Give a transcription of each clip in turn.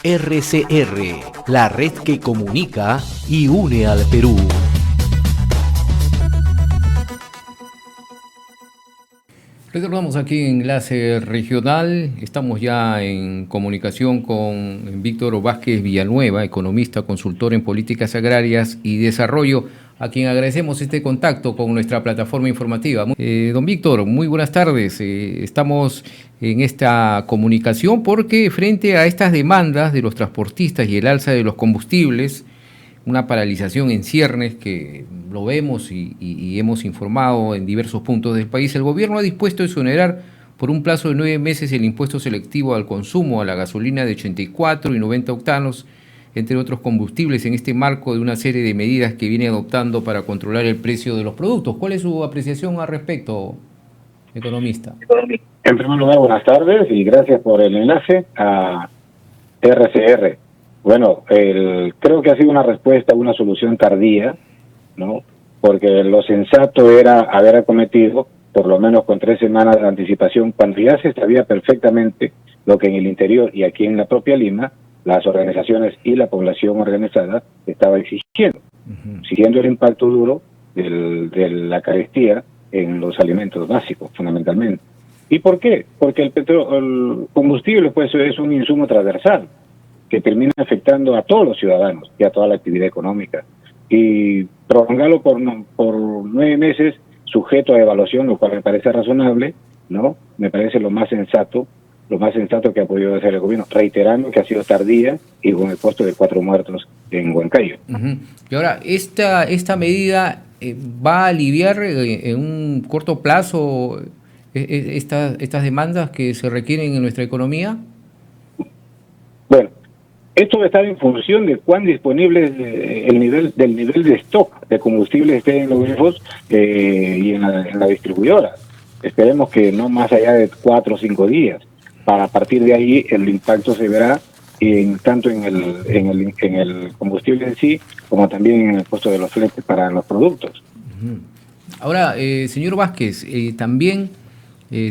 RCR, la red que comunica y une al Perú. Retornamos aquí en Enlace Regional. Estamos ya en comunicación con Víctor Vázquez Villanueva, economista, consultor en políticas agrarias y desarrollo, a quien agradecemos este contacto con nuestra plataforma informativa. Don Víctor, muy buenas tardes. Estamos en esta comunicación porque frente a estas demandas de los transportistas y el alza de los combustibles, una paralización en ciernes que lo vemos y hemos informado en diversos puntos del país, el gobierno ha dispuesto a exonerar por un plazo de 9 meses el impuesto selectivo al consumo a la gasolina de 84 y 90 octanos, entre otros combustibles, en este marco de una serie de medidas que viene adoptando para controlar el precio de los productos. ¿Cuál es su apreciación al respecto, economista? En primer lugar, buenas tardes y gracias por el enlace a RCR. Bueno, creo que ha sido una respuesta, una solución tardía, ¿no? Porque lo sensato era haber acometido, por lo menos con 3 semanas de anticipación, cuando ya se sabía perfectamente lo que en el interior y aquí en la propia Lima, las organizaciones y la población organizada estaba exigiendo, siguiendo el impacto duro de la carestía en los alimentos básicos, fundamentalmente. ¿Y por qué? Porque el combustible, pues, es un insumo transversal que termina afectando a todos los ciudadanos y a toda la actividad económica. Y prolongarlo por 9 meses sujeto a evaluación, lo cual me parece razonable, ¿no? Me parece lo más sensato que ha podido hacer el gobierno, reiterando que ha sido tardía y con el costo de 4 muertos en Huancayo. Y ahora, ¿esta medida va a aliviar en un corto plazo estas demandas que se requieren en nuestra economía? Bueno, esto va a estar en función de cuán disponible del nivel de stock de combustible esté en los grifos y en la distribuidora. Esperemos que no más allá de 4 o 5 días. Para partir de ahí el impacto se verá tanto en el combustible en sí como también en el costo de los fletes para los productos. Ahora, señor Vázquez, también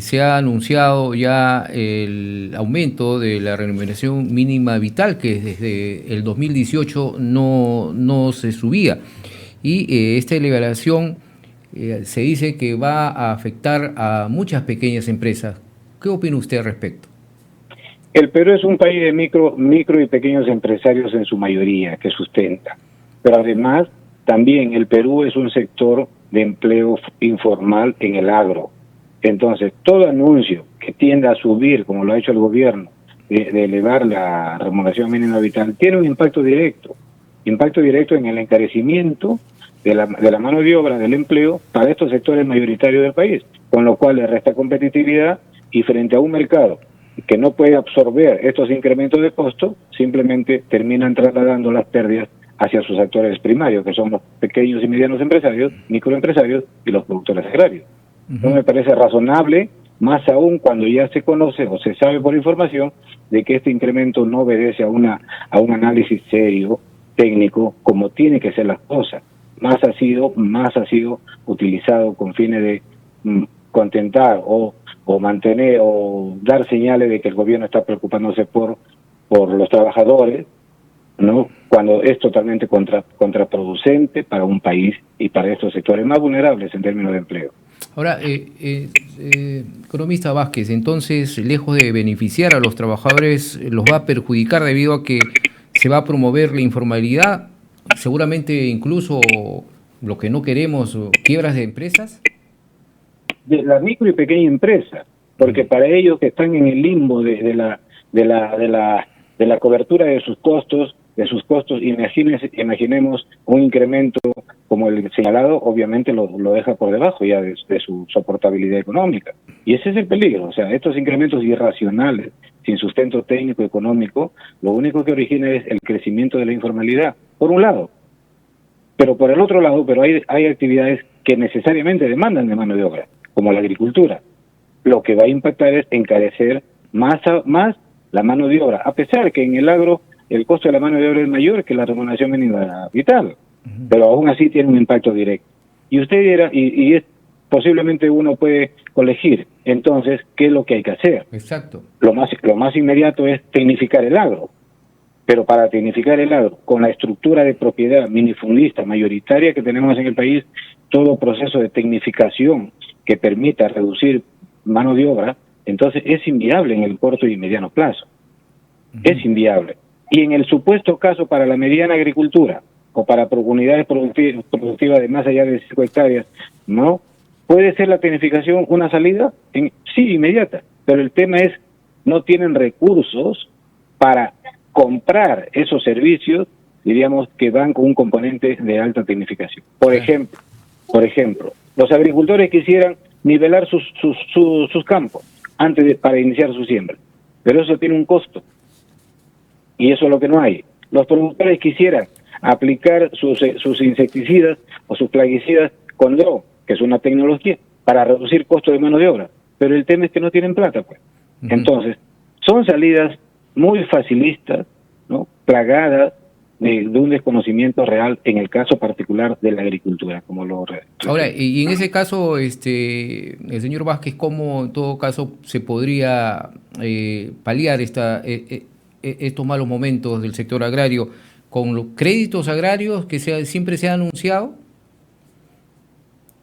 se ha anunciado ya el aumento de la remuneración mínima vital, que desde el 2018 no se subía. Y esta elevación se dice que va a afectar a muchas pequeñas empresas. ¿Qué opina usted al respecto? El Perú es un país de micro y pequeños empresarios en su mayoría que sustenta. Pero además, también el Perú es un sector de empleo informal en el agro. Entonces, todo anuncio que tienda a subir, como lo ha hecho el gobierno, de elevar la remuneración mínima vital, tiene un impacto directo en el encarecimiento de la mano de obra, del empleo, para estos sectores mayoritarios del país, con lo cual le resta competitividad y frente a un mercado que no puede absorber estos incrementos de costo, simplemente terminan trasladando las pérdidas hacia sus actores primarios, que son los pequeños y medianos empresarios, microempresarios y los productores agrarios. No me parece razonable, más aún cuando ya se conoce o se sabe por información de que este incremento no obedece a un análisis serio, técnico, como tiene que ser las cosas. Más ha sido utilizado con fines de contentar o mantener o dar señales de que el gobierno está preocupándose por los trabajadores, ¿no? Cuando es totalmente contraproducente para un país y para estos sectores más vulnerables en términos de empleo. Ahora, economista Vázquez, entonces, lejos de beneficiar a los trabajadores, los va a perjudicar debido a que se va a promover la informalidad, seguramente incluso lo que no queremos, quiebras de empresas. De la micro y pequeña empresa, porque para ellos que están en el limbo de la cobertura de sus costos, imaginemos un incremento como el señalado, obviamente lo deja por debajo ya de su soportabilidad económica. Y ese es el peligro, o sea, estos incrementos irracionales, sin sustento técnico económico, lo único que origina es el crecimiento de la informalidad, por un lado. Pero por el otro lado, hay actividades que necesariamente demandan de mano de obra, como la agricultura. Lo que va a impactar es encarecer más la mano de obra, a pesar que en el agro el costo de la mano de obra es mayor que la remuneración mínima vital, pero aún así tiene un impacto directo. Y usted dirá, posiblemente uno puede colegir, entonces, ¿qué es lo que hay que hacer? Exacto. Lo más inmediato es tecnificar el agro, Pero para tecnificar el agro, con la estructura de propiedad minifundista mayoritaria que tenemos en el país, todo proceso de tecnificación que permita reducir mano de obra, entonces es inviable en el corto y mediano plazo. Es inviable. Y en el supuesto caso para la mediana agricultura o para unidades productivas de más allá de 5 hectáreas, no, puede ser la tecnificación una salida, sí, inmediata, pero el tema es, no tienen recursos para comprar esos servicios, diríamos, que van con un componente de alta tecnificación. Por ejemplo, los agricultores quisieran nivelar sus campos para iniciar su siembra, pero eso tiene un costo, y eso es lo que no hay. Los productores quisieran aplicar sus insecticidas o sus plaguicidas con dron, que es una tecnología, para reducir costo de mano de obra, pero el tema es que no tienen plata, pues. Entonces, son salidas muy facilistas, ¿no? Plagadas de un desconocimiento real en el caso particular de la agricultura, como lo Ahora, y en ese caso, el señor Vázquez, ¿cómo en todo caso se podría paliar estos malos momentos del sector agrario? ¿Con los créditos agrarios que siempre se ha anunciado?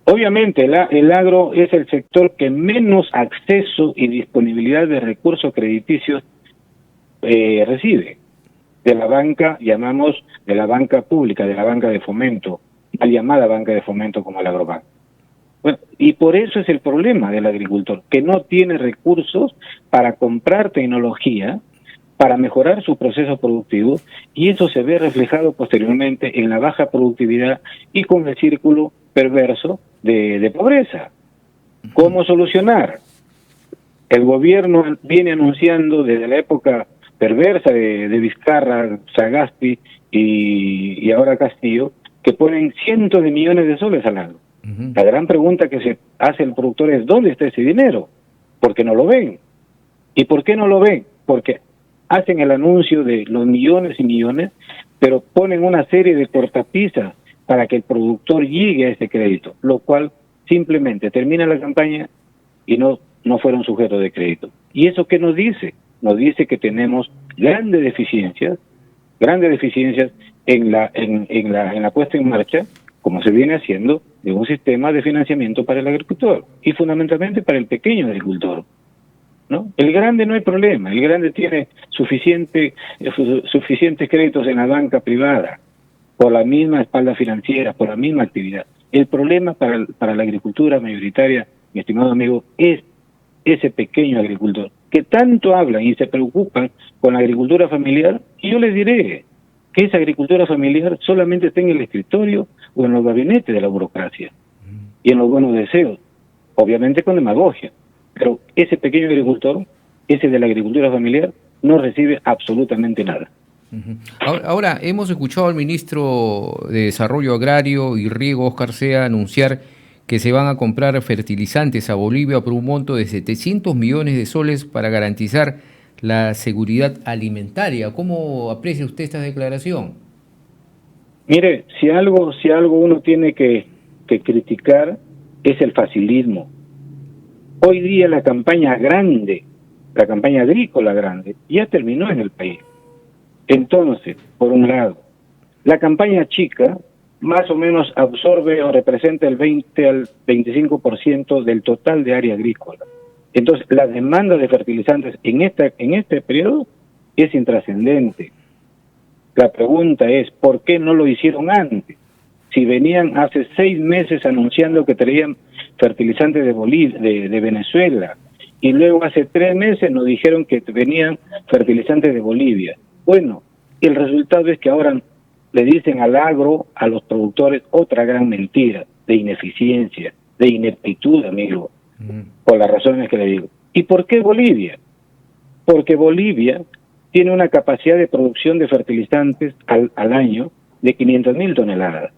Obviamente, el agro es el sector que menos acceso y disponibilidad de recursos crediticios recibe de la banca, llamamos de la banca pública, de la banca de fomento, la llamada banca de fomento como el Agrobanco. Bueno, y por eso es el problema del agricultor, que no tiene recursos para comprar tecnología, para mejorar sus procesos productivos, y eso se ve reflejado posteriormente en la baja productividad y con el círculo perverso de pobreza. ¿Cómo solucionar? El gobierno viene anunciando desde la época perversa de Vizcarra, Sagasti y ahora Castillo, que ponen cientos de millones de soles al año. La gran pregunta que se hace el productor es, ¿dónde está ese dinero? Porque no lo ven. ¿Y por qué no lo ven? Porque hacen el anuncio de los millones y millones, pero ponen una serie de cortapisas para que el productor llegue a ese crédito, lo cual simplemente termina la campaña y no fueron sujetos de crédito. ¿Y eso qué nos dice? Nos dice que tenemos grandes deficiencias en la puesta en marcha, como se viene haciendo, de un sistema de financiamiento para el agricultor y fundamentalmente para el pequeño agricultor, ¿no? El grande no hay problema, el grande tiene suficientes créditos en la banca privada, por la misma espalda financiera, por la misma actividad. El problema para la agricultura mayoritaria, mi estimado amigo, es ese pequeño agricultor, que tanto hablan y se preocupan con la agricultura familiar, y yo les diré que esa agricultura familiar solamente está en el escritorio o en los gabinetes de la burocracia, y en los buenos deseos, obviamente con demagogia, pero ese pequeño agricultor, ese de la agricultura familiar, no recibe absolutamente nada. Ahora, hemos escuchado al ministro de Desarrollo Agrario y Riego, Óscar Sea, anunciar que se van a comprar fertilizantes a Bolivia por un monto de 700 millones de soles para garantizar la seguridad alimentaria. ¿Cómo aprecia usted esta declaración? Mire, si algo uno tiene que criticar es el facilismo. Hoy día la campaña grande, la campaña agrícola grande, ya terminó en el país. Entonces, por un lado, la campaña chica más o menos absorbe o representa el 20 al 25% del total de área agrícola. Entonces, la demanda de fertilizantes en este periodo es intrascendente. La pregunta es, ¿por qué no lo hicieron antes? Si venían hace 6 meses anunciando que traían fertilizantes de Venezuela, y luego hace 3 meses nos dijeron que venían fertilizantes de Bolivia. Bueno, el resultado es que ahora le dicen al agro, a los productores, otra gran mentira de ineficiencia, de ineptitud, amigo, por las razones que le digo. ¿Y por qué Bolivia? Porque Bolivia tiene una capacidad de producción de fertilizantes al año de 500.000 toneladas.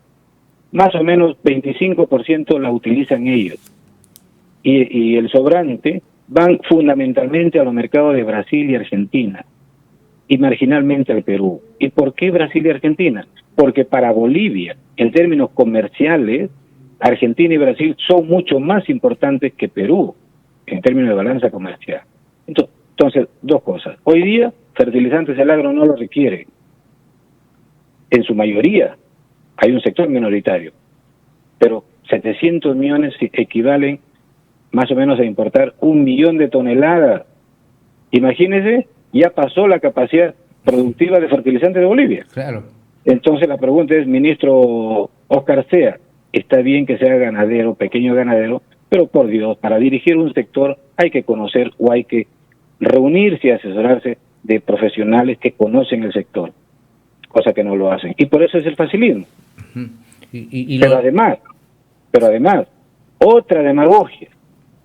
Más o menos 25% la utilizan ellos. Y el sobrante van fundamentalmente a los mercados de Brasil y Argentina, y marginalmente al Perú. ¿Y por qué Brasil y Argentina? Porque para Bolivia, en términos comerciales, Argentina y Brasil son mucho más importantes que Perú, en términos de balanza comercial. Entonces, 2 cosas. Hoy día, fertilizantes el agro no lo requiere. en su mayoría. Hay un sector minoritario, pero 700 millones equivalen más o menos a importar 1 millón de toneladas. Imagínense, ya pasó la capacidad productiva de fertilizantes de Bolivia. Claro. Entonces la pregunta es, ministro Oscar Sea, está bien que sea ganadero, pequeño ganadero, pero por Dios, para dirigir un sector hay que conocer o hay que reunirse y asesorarse de profesionales que conocen el sector, cosa que no lo hacen. Y por eso es el facilismo. Uh-huh. Pero además, otra demagogia.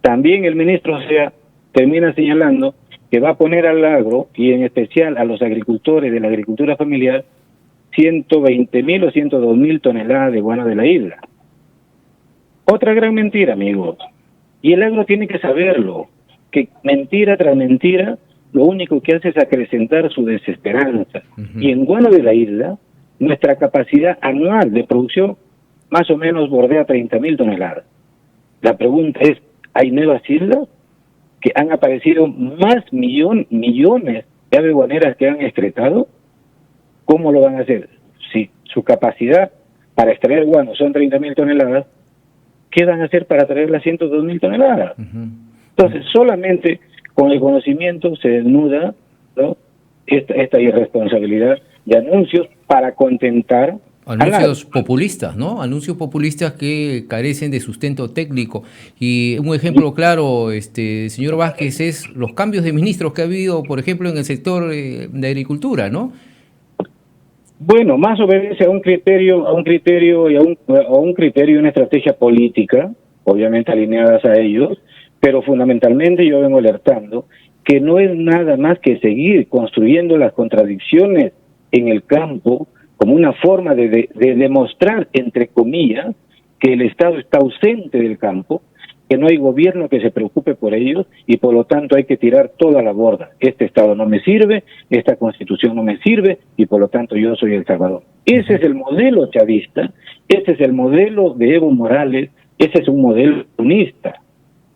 También el ministro Sea termina señalando que va a poner al agro, y en especial a los agricultores de la agricultura familiar, 120.000 o 102.000 toneladas de guano de la isla. Otra gran mentira, amigos. Y el agro tiene que saberlo, que mentira tras mentira, lo único que hace es acrecentar su desesperanza. Uh-huh. Y en guano de la isla, nuestra capacidad anual de producción más o menos bordea 30.000 toneladas. La pregunta es, ¿hay nuevas islas que han aparecido más millones de aves guaneras que han excretado? ¿Cómo lo van a hacer? Si su capacidad para extraer guano son 30.000 toneladas, ¿qué van a hacer para traer las 102.000 toneladas? Uh-huh. Entonces, solamente con el conocimiento se desnuda, ¿no?, esta irresponsabilidad de anuncios para contentar. Anuncios populistas, ¿no? Anuncios populistas que carecen de sustento técnico. Y un ejemplo claro, señor Vázquez, es los cambios de ministros que ha habido, por ejemplo, en el sector de agricultura, ¿no? Bueno, más obedece a un criterio y una estrategia política, obviamente alineadas a ellos, pero fundamentalmente yo vengo alertando que no es nada más que seguir construyendo las contradicciones en el campo como una forma de demostrar, entre comillas, que el Estado está ausente del campo, que no hay gobierno que se preocupe por ellos y por lo tanto hay que tirar toda la borda. Este Estado no me sirve, esta Constitución no me sirve y por lo tanto yo soy El Salvador. Ese es el modelo chavista, ese es el modelo de Evo Morales, ese es un modelo comunista.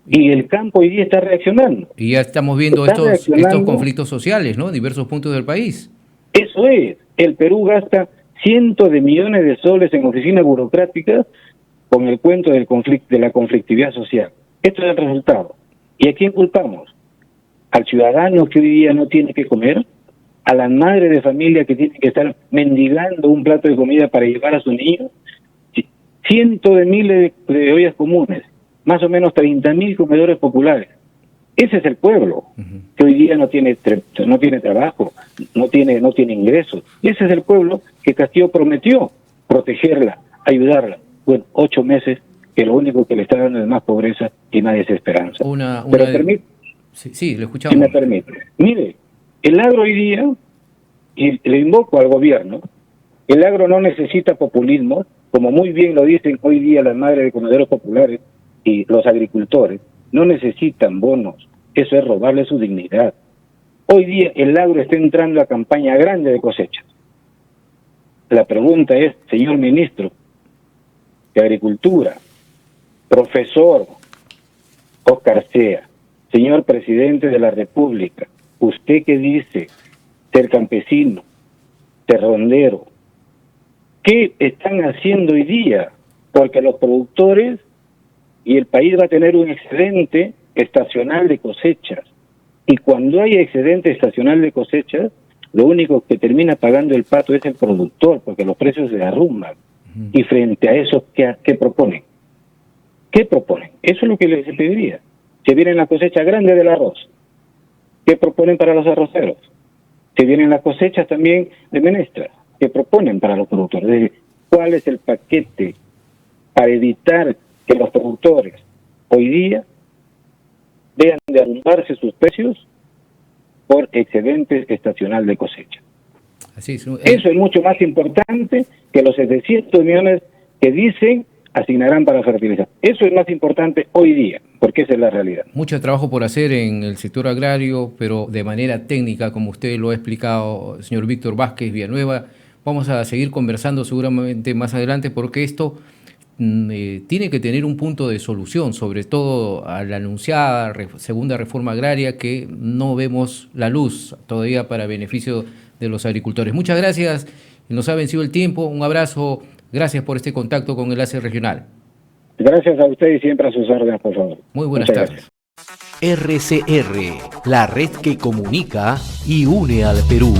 Y el campo hoy día está reaccionando. Y ya estamos viendo estos conflictos sociales, ¿no? En diversos puntos del país. Eso es. El Perú gasta cientos de millones de soles en oficinas burocráticas con el cuento del de la conflictividad social. Esto es el resultado. ¿Y a quién culpamos? ¿Al ciudadano que hoy día no tiene que comer? ¿A la madre de familia que tiene que estar mendigando un plato de comida para llevar a su niño? Cientos de miles de ollas comunes, más o menos 30.000 comedores populares. Ese es el pueblo, que hoy día no tiene trabajo, no tiene ingresos. Y ese es el pueblo que Castillo prometió protegerla, ayudarla. Bueno, 8 meses que lo único que le está dando es más pobreza y más desesperanza. Sí, lo escuchamos. Si me permite. Mire, el agro hoy día, y le invoco al gobierno, el agro no necesita populismo, como muy bien lo dicen hoy día las madres de comederos populares y los agricultores, no necesitan bonos, eso es robarle su dignidad. Hoy día el agro está entrando a campaña grande de cosechas. La pregunta es, señor ministro de Agricultura, profesor Oscar Sea, señor presidente de la República, usted que dice ser campesino, ser rondero, ¿qué están haciendo hoy día? Porque los productores y el país va a tener un excedente estacional de cosechas. Y cuando hay excedente estacional de cosechas, lo único que termina pagando el pato es el productor, porque los precios se derrumban. Y frente a eso, ¿qué proponen? ¿Qué proponen? Eso es lo que les pediría. Se viene la cosecha grande del arroz. ¿Qué proponen para los arroceros? Se vienen las cosechas también de menestras. ¿Qué proponen para los productores? Es decir, ¿cuál es el paquete para evitar que los productores hoy día vean de derrumbarse sus precios por excedente estacional de cosecha? Así es. Eso es mucho más importante que los 700 millones que dicen asignarán para fertilizar. Eso es más importante hoy día, porque esa es la realidad. Mucho trabajo por hacer en el sector agrario, pero de manera técnica, como usted lo ha explicado, señor Víctor Vázquez Villanueva. Vamos a seguir conversando seguramente más adelante, porque esto tiene que tener un punto de solución, sobre todo a la anunciada segunda reforma agraria, que no vemos la luz todavía para beneficio de los agricultores. Muchas gracias Nos ha vencido el tiempo. Un abrazo. Gracias por este contacto con Enlace Regional. Gracias a usted y siempre a sus órdenes, por favor. Muy buenas Muchas tardes. RCR, la red que comunica y une al Perú.